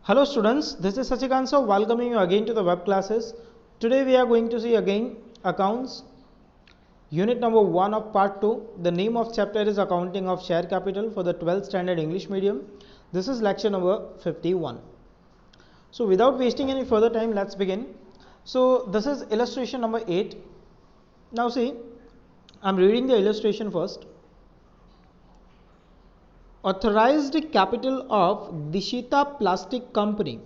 Hello students, this is Sachikant Sir welcoming you again to the web classes. Today we are going to see again accounts, unit number 1 of part 2. The name of chapter is accounting of share capital for the 12th standard English medium. This is lecture number 51. So without wasting any further time, let's begin. So this is illustration number 8. Now see, I'm reading the illustration first. Authorized capital of Dishita Plastic Company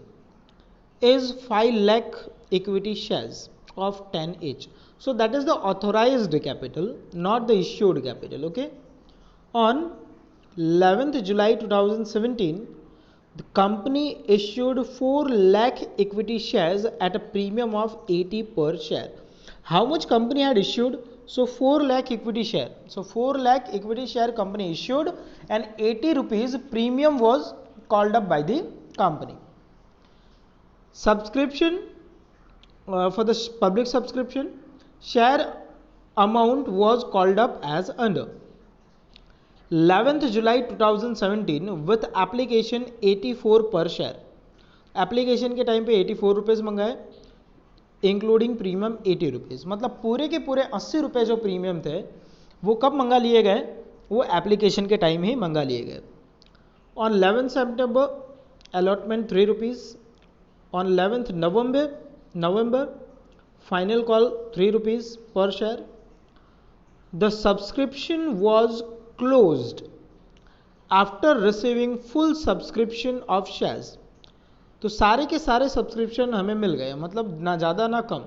is 5 lakh equity shares of 10 each. So that is the authorized capital, not the issued capital. Okay. On 11th July 2017, the company issued 4 lakh equity shares at a premium of 80 per share. How much company had issued? So 4 lakh equity share. So 4 lakh equity share company issued and 80 rupees premium was called up by the company. Subscription for the public subscription, share amount was called up as under. 11th July 2017 with application 84 per share. Application के time पे 84 rupees मंगाए including premium 80 rupees, मतलब पूरे के पूरे 80 रुपये जो premium थे वो कब मंगा लिए गए? वो एप्लीकेशन के टाइम ही मंगा लिए गए. On 11 September allotment 3 rupees. On 11th November final call 3 rupees per share. The subscription was closed after receiving full subscription of shares. तो सारे के सारे सब्सक्रिप्शन हमें मिल गए, मतलब ना ज़्यादा ना कम.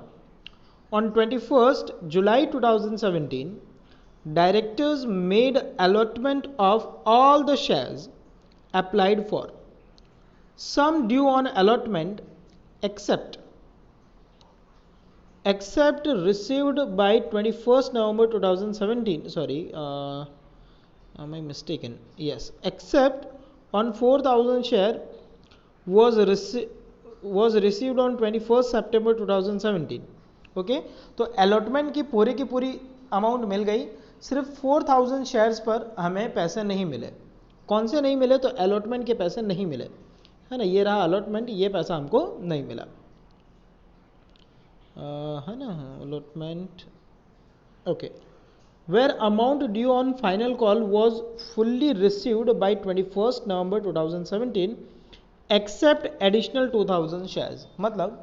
On 21st July 2017, directors made allotment of all the shares applied for. Some due on allotment except received by 21st November 2017. Sorry. Am I mistaken? Yes. Except on 4,000 share was received on 21st September 2017. Okay, तो allotment की पूरी amount मिल गई, सिर्फ 4,000 shares पर हमें पैसे नहीं मिले. कौन से नहीं मिले? तो अलॉटमेंट के पैसे नहीं मिले, है ना. ये रहा अलॉटमेंट, ये पैसा हमको नहीं मिला, है ना. Allotment okay. Where amount due on final call was fully received by 21st November 2017 except additional 2,000 shares. मतलब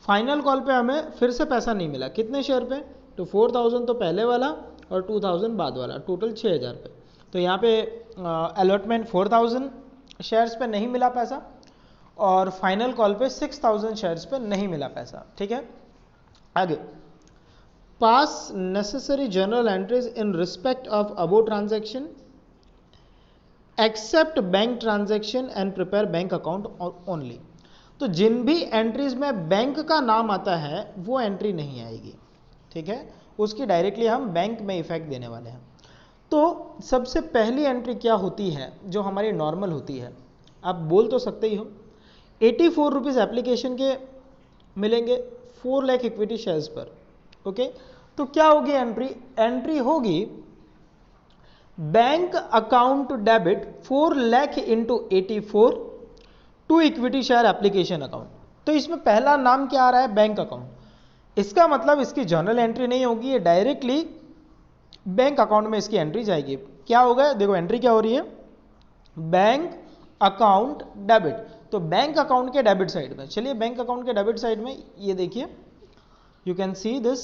फाइनल कॉल पे हमें फिर से पैसा नहीं मिला. कितने शेयर पे? तो 4,000 तो पहले वाला और 2,000 बाद वाला, टोटल 6,000 पे. तो यहाँ पे अलॉटमेंट 4,000 शेयर्स पे नहीं मिला पैसा और फाइनल कॉल पे 6,000 शेयर्स पे नहीं मिला पैसा. ठीक है, आगे. Pass necessary journal entries in respect of above transaction, except bank transaction and prepare bank account only. तो जिन भी एंट्रीज में बैंक का नाम आता है वो एंट्री नहीं आएगी. ठीक है, उसकी डायरेक्टली हम बैंक में इफेक्ट देने वाले हैं. तो सबसे पहली एंट्री क्या होती है जो हमारी नॉर्मल होती है? आप बोल तो सकते ही हो. 84 रुपीज़ एप्लीकेशन के मिलेंगे 4 लाख इक्विटी शेयर्स पर. ओके, तो क्या होगी एंट्री होगी bank account debit 4 lakh into 84 to equity share application account. तो इसमें पहला नाम क्या आ रहा है? Bank account. इसका मतलब इसकी जर्नल एंट्री नहीं होगी, ये डायरेक्टली बैंक अकाउंट में इसकी एंट्री जाएगी. क्या होगा? देखो एंट्री क्या हो रही है, बैंक अकाउंट डेबिट. तो बैंक अकाउंट के डेबिट साइड में, चलिए बैंक अकाउंट के डेबिट साइड में ये देखिए, you can see this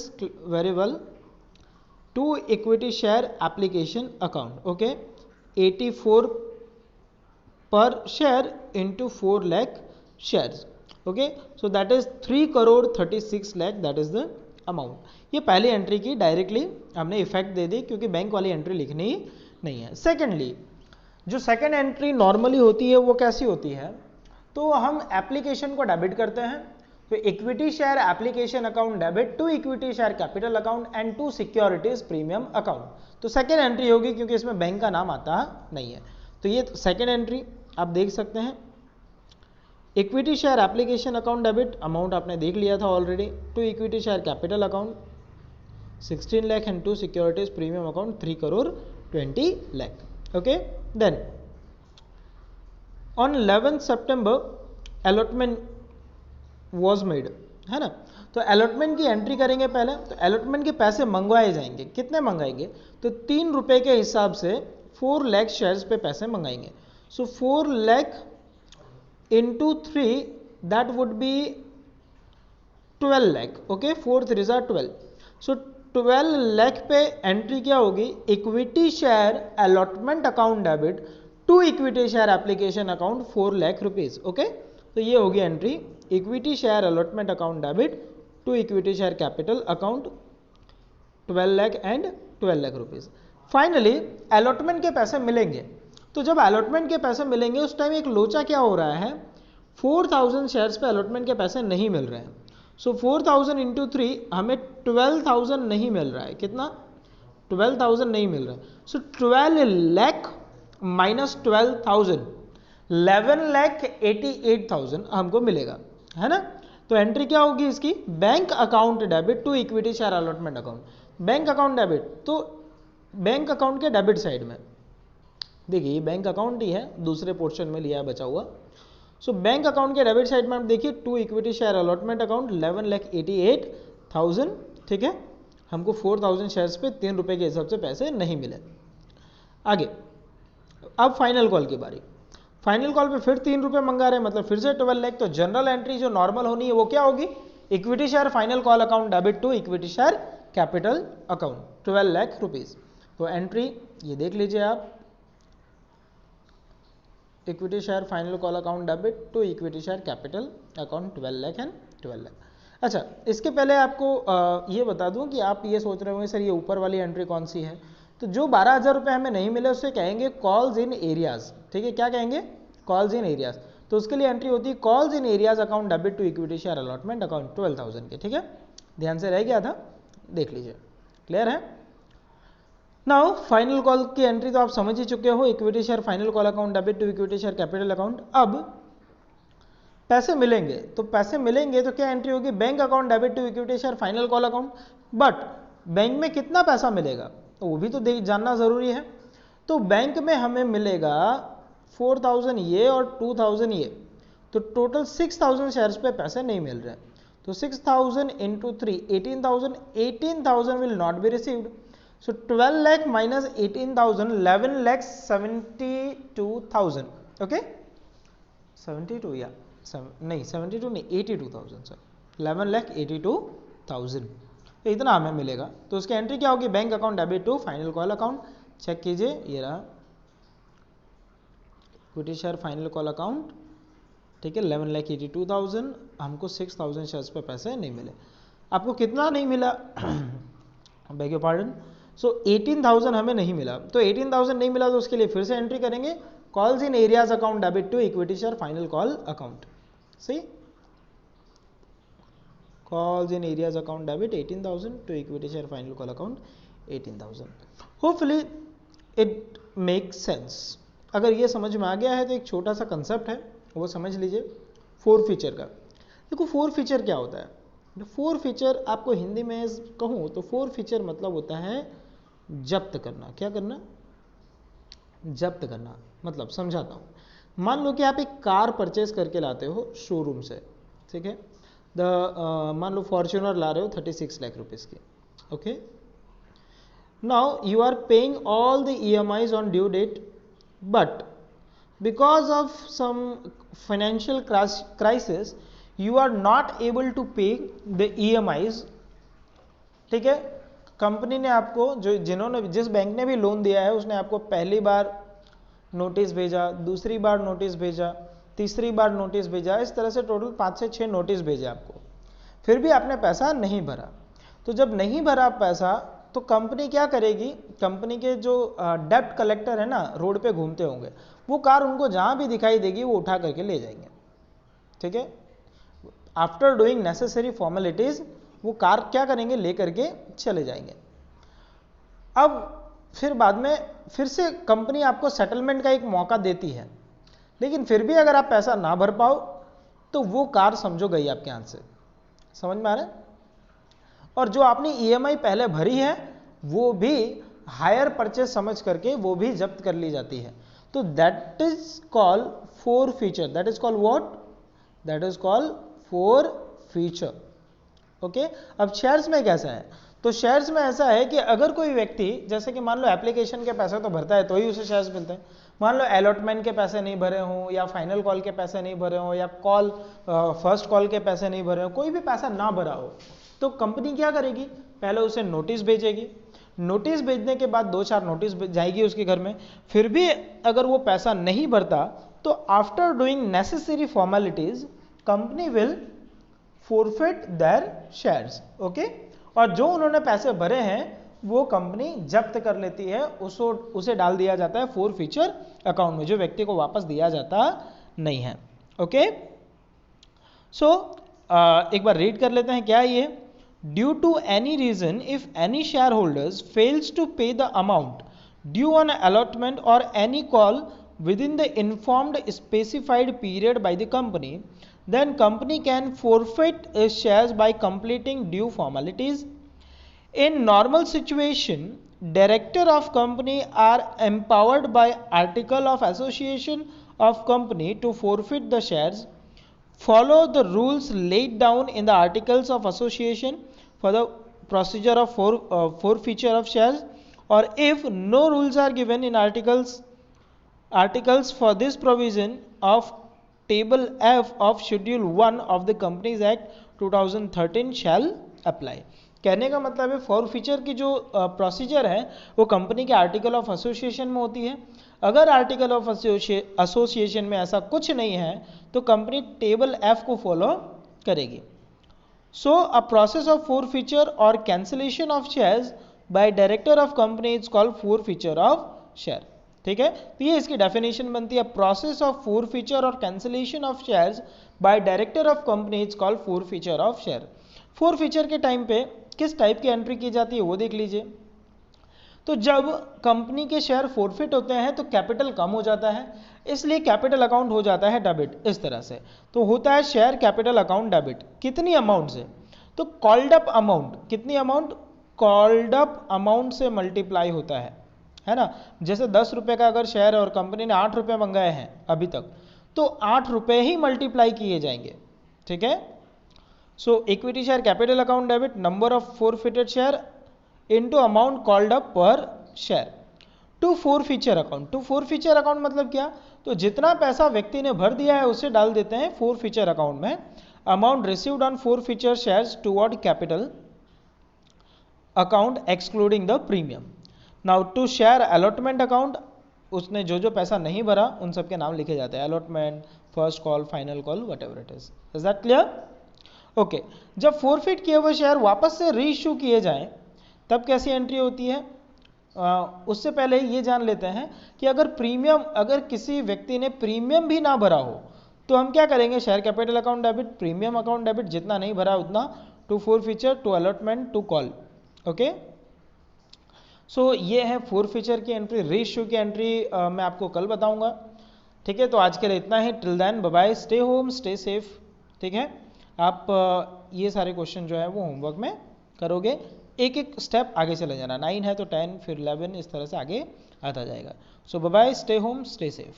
very well, to equity share application account. Okay, 84 per share into 4 lakh shares. Okay, so that is 3 crore 36 lakh, that is the amount. ये पहली entry की directly हमने effect दे दी क्योंकि bank वाली entry लिखनी ही नहीं है. Secondly, जो सेकेंड एंट्री नॉर्मली होती है वो कैसी होती है? तो हम एप्लीकेशन को डेबिट करते हैं, तो equity share application account debit to equity share capital account and to securities premium account. तो सेकेंड एंट्री होगी क्योंकि इसमें बैंक का नाम आता नहीं है. तो ये सेकेंड एंट्री आप देख सकते हैं. Equity share application account debit amount आपने देख लिया था already, to equity share capital account 16 lakh and to securities premium account 3 crore 20 lakh. Okay, then On 11th September, allotment was made, है ना। तो अलॉटमेंट की एंट्री करेंगे पहले, तो अलॉटमेंट के पैसे मंगवाए जाएंगे, कितने मंगाएंगे, तो 3 रुपए के हिसाब से 4 लाख शेयर्स पे पैसे मंगाएंगे। So 4 lakh into 3 that would be 12 lakh, okay, 4 3 जार 12। सो 12 लाख पे एंट्री क्या होगी, equity share allotment account debit to equity share application account 4 lakh rupees, okay. तो ये होगी entry, equity share allotment account debit to equity share capital account 12 lakh and 12 lakh rupees. Finally allotment के पैसे मिलेंगे, तो जब अलॉटमेंट के पैसे मिलेंगे उस टाइम एक लोचा क्या हो रहा है, 4000 शेयर्स पे अलॉटमेंट के पैसे नहीं मिल रहे हैं। सो 4000 इंटू 3 हमें 12,000 नहीं मिल रहा है, कितना, 12,000 नहीं मिल रहा है। सो 12 लाख माइनस 12,000 11,88,000 हमको मिलेगा, है ना। तो एंट्री क्या होगी इसकी, bank account debit to equity share allotment account. Bank account debit, तो बैंक अकाउंट के डेबिट साइड में देखिए बैंक अकाउंट ही है, दूसरे पोर्शन में लिया है बचा हुआ। सो बैंक अकाउंट के डेबिट साइड में आप देखिए to equity share allotment account 11,88,000, ठीक है। हमको 4,000 शेयर्स पे 3 रुपए के हिसाब से पैसे नहीं मिले। आगे अब फाइनल कॉल की बारी, फाइनल कॉल पे फिर 3 रुपए मंगा रहे हैं, मतलब फिर से 12 लाख। तो जनरल एंट्री जो नॉर्मल होनी है वो क्या होगी, equity share final call account debit to equity share capital account 12 lakh rupees. तो एंट्री ये देख लीजिए आप, equity share final call account debit to equity share capital account 12 lakh and 12 lakh. अच्छा, इसके पहले आपको ये बता दूं कि आप ये सोच रहे होंगे सर ये ऊपर वाली एंट्री कौन सी है, तो जो 12,000 रुपये हमें नहीं मिले उससे कहेंगे कॉल्स इन एरियाज, ठीक है। क्या कहेंगे, कॉल्स इन एरियाज। तो उसके लिए एंट्री होती है calls in arrears account debit to equity share allotment account 12,000 के, ठीक है। ध्यान से रह गया था, देख लीजिए, क्लियर है। नाउ फाइनल कॉल की एंट्री तो आप समझ ही चुके हो, equity share final call account debit to equity share capital account. अब पैसे मिलेंगे, तो पैसे मिलेंगे तो क्या एंट्री होगी, bank account debit to equity share final call account. But bank में कितना पैसा मिलेगा तो वो भी तो जानना जरूरी है। तो बैंक में हमें मिलेगा 4,000 ये और 2,000 ये, तो टोटल 6,000 शेयर्स पे पैसे नहीं मिल रहे। तो 6,000 into 3 18,000, 18,000 will not be received. So 12 lakh minus 18,000, 11,72,000, okay? 72 या नहीं 72 नहीं 82,000 सर, 11,82,000 तो इतना हमें मिलेगा। तो उसकी एंट्री क्या होगी, bank account debit to final call account, check कीजिए ये रहा equity share final call account, ठीक है। 11,82,000, हमको 6,000 शेयर्स पे पैसे नहीं मिले। आपको कितना नहीं मिला, बेग योर पार्डन, सो 18,000 हमें नहीं मिला। तो 18,000 नहीं मिला तो उसके लिए फिर से एंट्री करेंगे calls in arrears account debit to equity share final call account, सही, calls in arrears account debit 18,000 to equity share final call account 18,000। Hopefully it makes sense. अगर ये समझ में आ गया है तो एक छोटा सा कंसेप्ट है वो समझ लीजिए, 4 फीचर का। देखो 4 फीचर क्या होता है, 4 फीचर आपको हिंदी में कहूँ तो 4 फीचर मतलब होता है जब्त करना। क्या करना, जब्त करना। मतलब समझाता हूँ, मान लो कि आप एक कार परचेज करके लाते हो शोरूम से, ठीक है। मान लो फॉर्च्यूनर ला रहे हो 36 लाख रुपीस की, okay. Now you are paying all the EMIs on due date, but because of some financial crisis you are not able to pay the EMIs, ठीक है। कंपनी ने आपको जिस बैंक ने भी लोन दिया है उसने आपको पहली बार नोटिस भेजा, दूसरी बार नोटिस भेजा, तीसरी बार नोटिस भेजा, इस तरह से टोटल 5 से 6 नोटिस भेजे आपको, फिर भी आपने पैसा नहीं भरा। तो जब नहीं भरा पैसा तो कंपनी क्या करेगी, कंपनी के जो डेब्ट कलेक्टर है ना रोड पे घूमते होंगे, वो कार उनको जहां भी दिखाई देगी वो उठा करके ले जाएंगे, ठीक है। आफ्टर डूइंग नेसेसरी फॉर्मेलिटीज वो कार क्या करेंगे, लेकर के चले जाएंगे। अब फिर बाद में फिर से कंपनी आपको सेटलमेंट का एक मौका देती है, लेकिन फिर भी अगर आप पैसा ना भर पाओ तो वो कार समझो गई आपके हाथ से। समझ में आ रहा है। और जो आपने EMI पहले भरी है वो भी हायर परचेज समझ करके वो भी जब्त कर ली जाती है। तो that is called 4 feature, that is called what, that is called four feature. Okay, अब शेयर्स में कैसा है, तो शेयर्स में ऐसा है कि अगर कोई व्यक्ति, जैसे कि मान लो एप्लीकेशन के पैसे तो भरता है तो ही उसे शेयर्स मिलते हैं, मान लो अलॉटमेंट के पैसे नहीं भरे हों, या फाइनल कॉल के पैसे नहीं भरे हों, या फर्स्ट कॉल के पैसे नहीं भरे हों, कोई भी पैसा ना भरा हो, तो कंपनी क्या करेगी, पहले उसे नोटिस भेजेगी, नोटिस भेजने के बाद 2-4 नोटिस जाएगी उसके घर में, फिर भी अगर वो पैसा नहीं भरता तो after doing necessary formalities company will forfeit there shares. Okay, और जो उन्होंने पैसे भरे हैं वो कंपनी जब्त कर लेती है, उसे डाल दिया जाता है फोर फीचर अकाउंट में, जो व्यक्ति को वापस दिया जाता नहीं है। ओके, सो एक बार रीड कर लेते हैं क्या ये, due to any reason if any shareholders fails to pay the amount due on allotment और any call within the informed specified period by the company, then company can forfeit its shares by completing due formalities. In normal situation, director of company are empowered by article of association of company to forfeit the shares. Follow the rules laid down in the articles of association for the procedure of forfeiture of shares, or if no rules are given in articles for this provision of table F of schedule 1 of the Companies Act 2013 shall apply। कहने का मतलब है forfeiture की जो procedure है वो company के article of association में होती है। अगर आर्टिकल ऑफ एसोसिएशन में ऐसा कुछ नहीं है तो कंपनी टेबल F को फॉलो करेगी। सो अ प्रोसेस ऑफ फॉरफीचर और cancellation of shares by director of company is called forfeiture of share. ठीक है, तो ये इसकी डेफिनेशन बनती है, प्रोसेस ऑफ फॉरफीचर और cancellation of shares by director of company is called forfeiture of share. Forfeiture के टाइम पे किस टाइप की एंट्री की जाती है वो देख लीजिए। तो जब कंपनी के शेयर फॉरफिट होते हैं तो कैपिटल कम हो जाता है, इसलिए कैपिटल अकाउंट हो जाता है डेबिट, इस तरह से। तो होता है शेयर कैपिटल अकाउंट डेबिट, कितनी अमाउंट से, तो कॉल्ड अप अमाउंट, कितनी अमाउंट, कॉल्ड अप अमाउंट से मल्टीप्लाई होता है ना। जैसे 10 रुपए का अगर शेयर है और कंपनी ने 8 रुपए मंगाए हैं अभी तक, तो 8 रुपए ही मल्टीप्लाई किए जाएंगे। ठीक है, so equity share capital account debit number of forfeited share into amount called up per share. To forfeiture account, to forfeiture account मतलब क्या, तो जितना पैसा व्यक्ति ने भर दिया है उसे डाल देते हैं फॉरफीचर अकाउंट में। Amount received on forfeiture shares toward capital account excluding the premium. Now to share allotment account, उसने जो जो पैसा नहीं भरा उन सबके नाम लिखे जाते हैं, allotment, first call, final call, whatever it is. Is that clear? Okay, जब फॉरफिट किए हुए शेयर वापस से रीइश्यू किए जाएं तब कैसी एंट्री होती है, उससे पहले ये जान लेते हैं कि अगर प्रीमियम, अगर किसी व्यक्ति ने प्रीमियम भी ना भरा हो तो हम क्या करेंगे, share capital account debit, premium account debit, जितना नहीं भरा उतना to forfeiture, to allotment, to call. Okay, so ये है फॉरफीचर की एंट्री। रीइश्यू की एंट्री मैं आपको कल बताऊंगा। ठीक है, तो आज के लिए इतना ही। Till then bye bye, stay home, stay safe. ठीक है, आप ये सारे क्वेश्चन जो है वो होमवर्क में करोगे, एक एक स्टेप आगे चले जाना। 9 है तो 10, फिर 11, इस तरह से आगे आता जाएगा। So bye bye, stay home, stay safe.